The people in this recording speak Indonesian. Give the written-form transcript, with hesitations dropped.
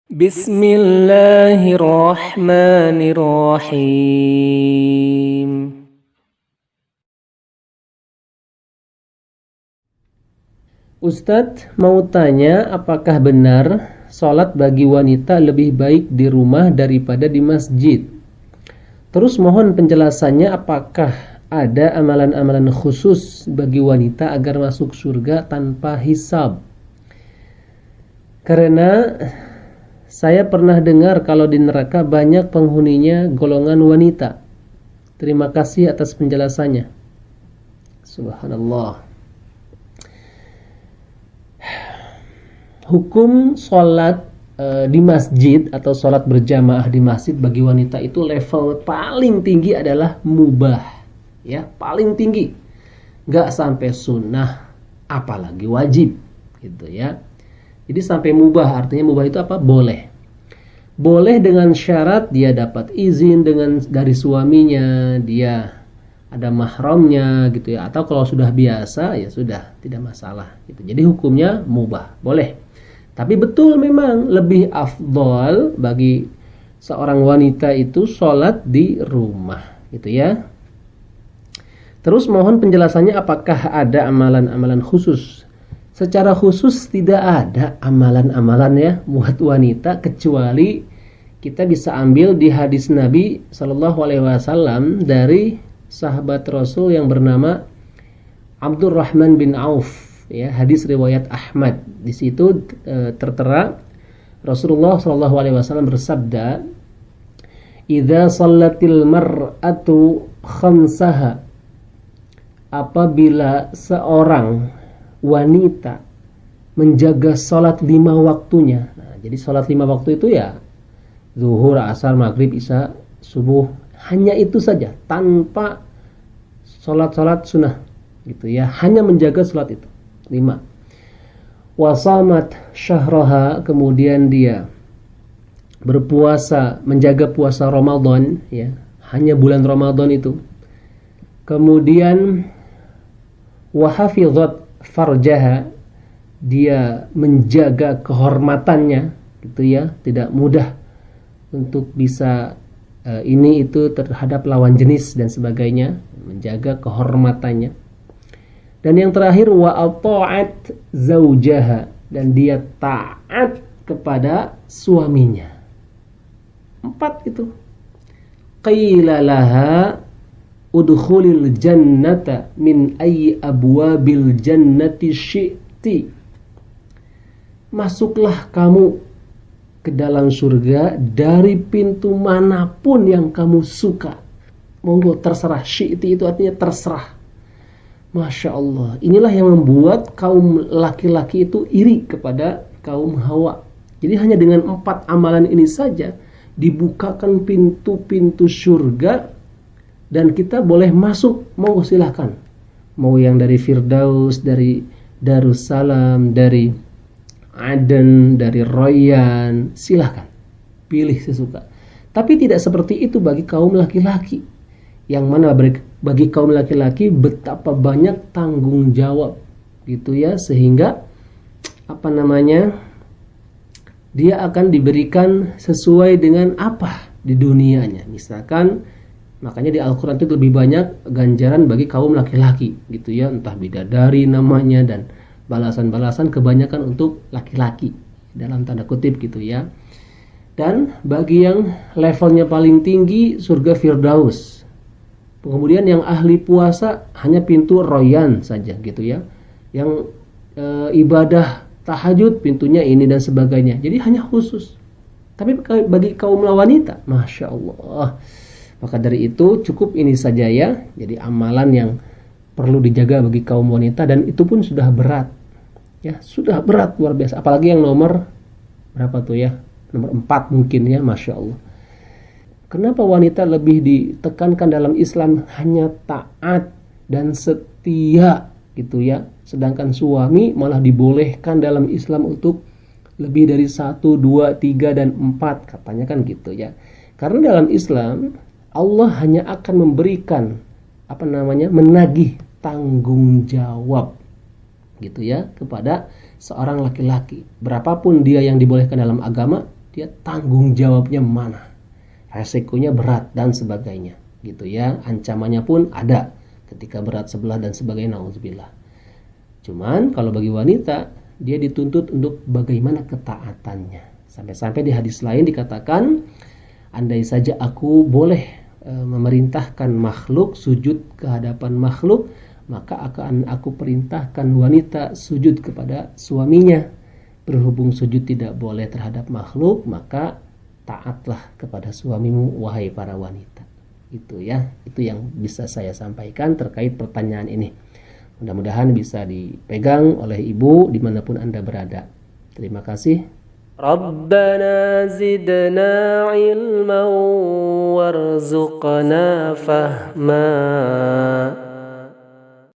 Bismillahirrahmanirrahim. Ustadz mau tanya, apakah benar sholat bagi wanita lebih baik di rumah daripada di masjid? Terus mohon penjelasannya, apakah ada amalan-amalan khusus bagi wanita agar masuk surga tanpa hisab? Karena saya pernah dengar kalau di neraka banyak penghuninya golongan wanita. Terima kasih atas penjelasannya. Subhanallah. Hukum sholat di masjid atau sholat berjamaah di masjid bagi wanita itu level paling tinggi adalah mubah, ya, paling tinggi, nggak sampai sunnah, apalagi wajib, gitu ya. Jadi sampai mubah, artinya mubah itu apa? Boleh. Boleh dengan syarat dia dapat izin dari suaminya, dia ada mahramnya, gitu ya. Atau kalau sudah biasa ya sudah, tidak masalah, gitu. Jadi hukumnya mubah, boleh. Tapi betul memang lebih afdol bagi seorang wanita itu sholat di rumah, gitu ya. Terus mohon penjelasannya, apakah ada amalan-amalan khusus? Secara khusus tidak ada amalan-amalan ya buat wanita, kecuali kita bisa ambil di hadis Nabi Shallallahu Alaihi Wasallam dari sahabat Rasul yang bernama Abdurrahman bin Auf. Ya, hadis riwayat Ahmad. Di situ tertera Rasulullah Shallallahu Alaihi Wasallam bersabda, "Idza shallatil mar'atu khamsaha," apabila seorang wanita menjaga salat 5 waktunya. Nah, jadi salat 5 waktu itu ya zuhur, asar, maghrib, isya, subuh, hanya itu saja, tanpa salat-salat sunnah, gitu ya, hanya menjaga salat itu 5. Wasamat syahraha, kemudian dia berpuasa, menjaga puasa Ramadan, ya, hanya bulan Ramadan itu. Kemudian wahafizat farjaha, dia menjaga kehormatannya, gitu ya, tidak mudah untuk bisa ini itu terhadap lawan jenis dan sebagainya, menjaga kehormatannya. Dan yang terakhir, wa ata'at zaujaha, dan dia taat kepada suaminya. 4 itu. Qila laha udkhulil jannata min ayyi abwabil jannati syi'ti. Masuklah kamu ke dalam surga dari pintu manapun yang kamu suka. Monggo, terserah. Syi'ti itu artinya terserah. Masya Allah, inilah yang membuat kaum laki-laki itu iri kepada kaum Hawa. Jadi hanya dengan 4 amalan ini saja dibukakan pintu-pintu surga, dan kita boleh masuk. Mau silahkan, mau yang dari Firdaus, dari Darussalam, dari Aden, dari Rayyan, silahkan pilih sesuka. Tapi tidak seperti itu bagi kaum laki-laki, yang mana bagi kaum laki-laki betapa banyak tanggung jawab, gitu ya, sehingga dia akan diberikan sesuai dengan apa di dunianya. Misalkan, makanya di Al-Quran itu lebih banyak ganjaran bagi kaum laki-laki, gitu ya, entah bidadari namanya, dan balasan-balasan kebanyakan untuk laki-laki dalam tanda kutip, gitu ya. Dan bagi yang levelnya paling tinggi, surga Firdaus. Kemudian yang ahli puasa hanya pintu Rayyan saja, gitu ya. Yang ibadah tahajud pintunya ini dan sebagainya. Jadi hanya khusus. Tapi bagi kaum wanita, Masya Allah. Maka dari itu cukup ini saja ya. Jadi amalan yang perlu dijaga bagi kaum wanita, dan itu pun sudah berat. Ya, sudah berat luar biasa. Apalagi yang nomor berapa tuh ya? Nomor 4 mungkin ya, Masya Allah. Kenapa wanita lebih ditekankan dalam Islam hanya taat dan setia, gitu ya, sedangkan suami malah dibolehkan dalam Islam untuk lebih dari 1, 2, 3, dan 4, katanya kan gitu ya. Karena dalam Islam Allah hanya akan memberikan menagih tanggung jawab, gitu ya, kepada seorang laki-laki. Berapapun dia yang dibolehkan dalam agama, dia tanggung jawabnya mana, resikonya berat dan sebagainya, gitu ya. Ancamannya pun ada ketika berat sebelah dan sebagainya, nauzubillah. Cuman kalau bagi wanita, dia dituntut untuk bagaimana ketaatannya. Sampai-sampai di hadis lain dikatakan, andai saja aku boleh memerintahkan makhluk sujud ke hadapan makhluk, maka akan aku perintahkan wanita sujud kepada suaminya. Berhubung sujud tidak boleh terhadap makhluk, maka taatlah kepada suamimu, wahai para wanita. Itu ya, itu yang bisa saya sampaikan terkait pertanyaan ini. Mudah-mudahan bisa dipegang oleh ibu dimanapun Anda berada. Terima kasih. ربنا زدنا علما وارزقنا فهما